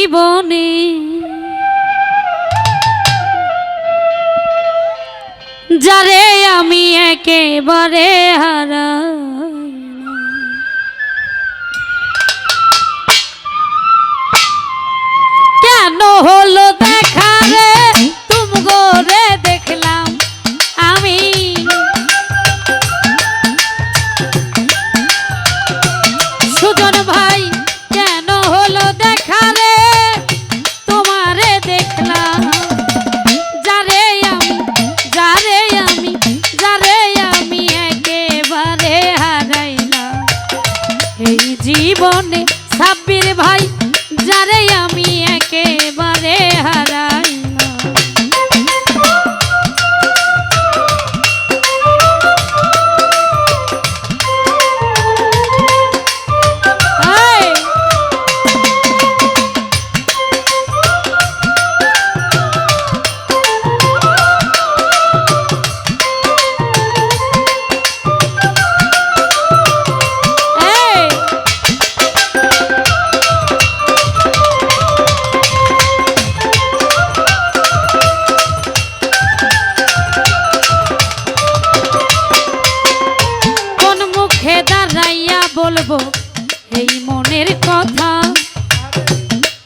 জীবনে যারে আমি একেবারে হারাই কেন হলো দেখা রে তুমগো রে দেখলাম আমি সুজন ভাই কেন হলো দেখা রে তোমারে দেখলাম যারে আমি একেবারে হারাইলাম এই জীবনে সাব্বির ভাই যারে আমি একেবারে হারাইলাম বলবো এই মনের কথা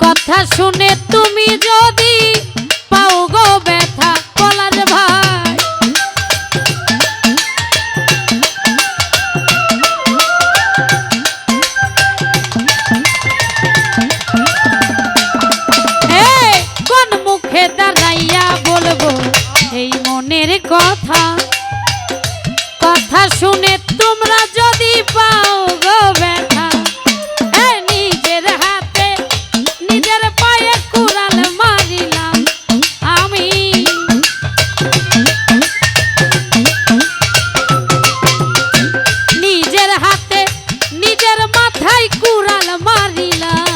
কথা শুনে তুমি যদি পাও গো ব্যথা বলার ভাই কোন মুখে দাঁড়াইয়া বলবো এই মনের কথা কথা শুনে তোমরা যদি পাও গো ব্যথা নিজের হাতে নিজের পায়ে কুড়াল মারিলাম আমি নিজের হাতে নিজের মাথায় কুড়াল মারিলাম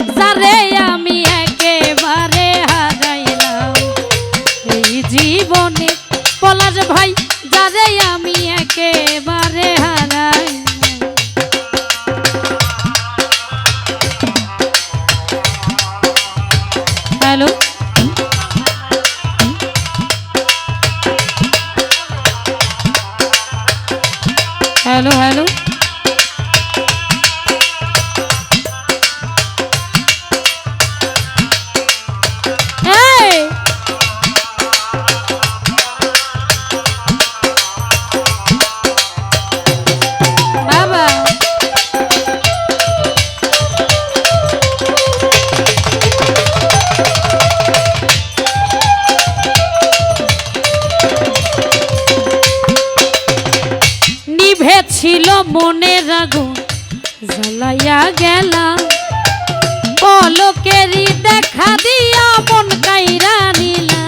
যারে আমি একেবারে হারাইলাম এই জীবনে পলাশ ভাই যারে আমি একেবারে হারাই হ্যালো হ্যালো হ্যালো ছিল মনের আগুন জ্বালাইয়া গেলা পলকেরই দেখা দিয়া মন কাইরা নিলা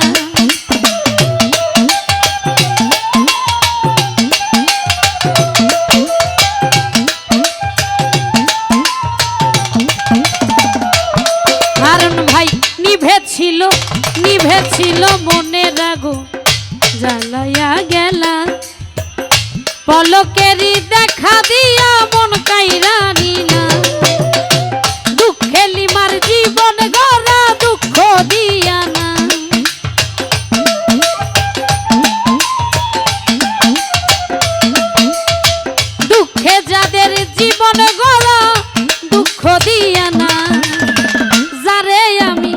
হারুন ভাই নিভেছিল মনের আগুন জ্বালাইয়া গেলা পলকেরই দেখা দিয়া মন কাইরা নিলা দুঃখে লিমার জীবন গড়া দুঃখ দিয়া না দুঃখে যাদের জীবন গড়া দুঃখ দিয়া না যারে আমি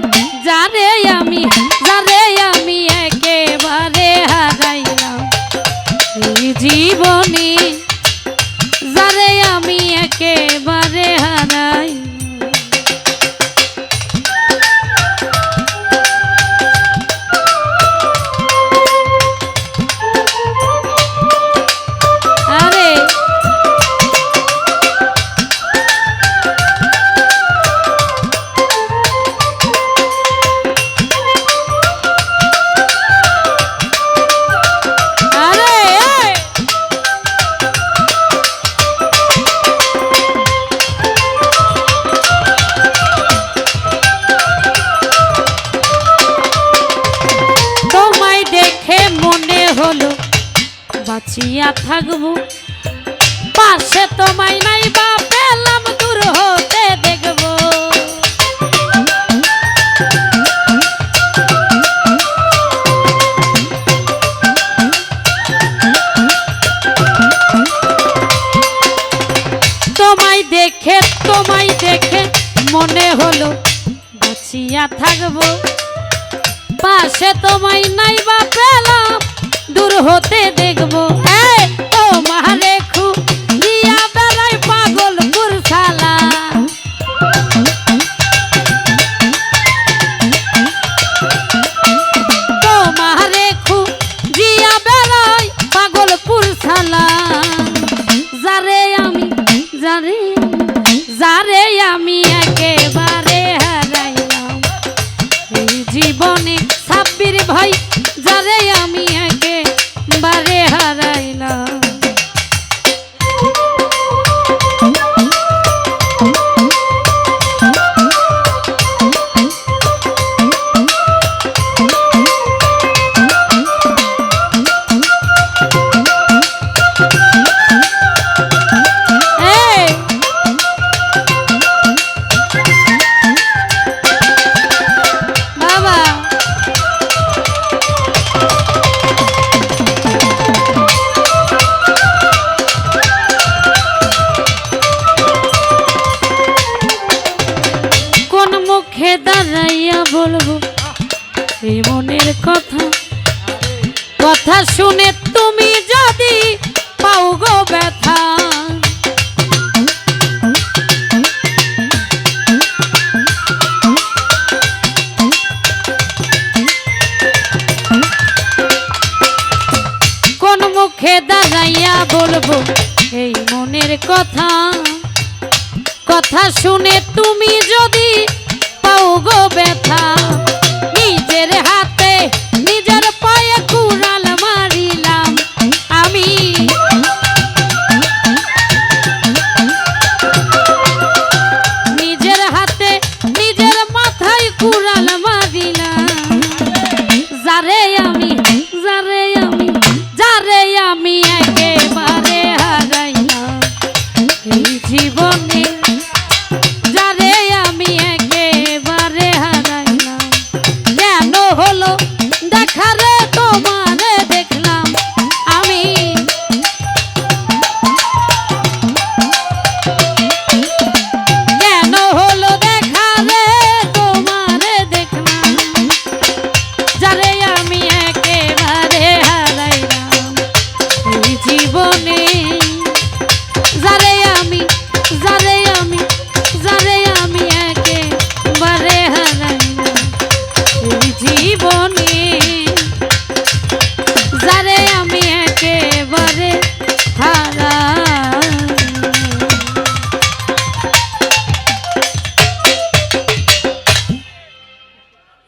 একেবারে হারাইলাম এই জীবনে যারে আমি একেবারে হারাই আরে বাঁচিয়া থাকবো পাশে তোমায় নাই বা পেলাম থাকবো পাশে তোমায় নাই বা পেলাম দূর হতে দেখবো ও মারে খুঁজিয়া বেড়াই পাগলপুর শালা তোমারে খুঁজিয়া বেড়াই পাগলপুর শালা যারে আমি একেবারে হারাইলাম এই জীবনে সাব্বির ভাই যারে আমি একেবারে হারাইলাম দাঁড়াইয়া বলবো এই মনের কথা কথা শুনে তুমি যদি পাও গো ব্যথা কোন মুখে দাঁড়াইয়া বলবো এই মনের কথা কথা শুনে তুমি যদি গো ব্যথা নিজের হাতে নিজের পায়ে কুড়াল মারিলাম আমি নিজের হাতে নিজের মাথায় কুড়াল মারিলাম যারে আমি একেবারে হারাইলাম এই জীবনে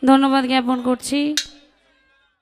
ধন্যবাদ জ্ঞাপন করছি।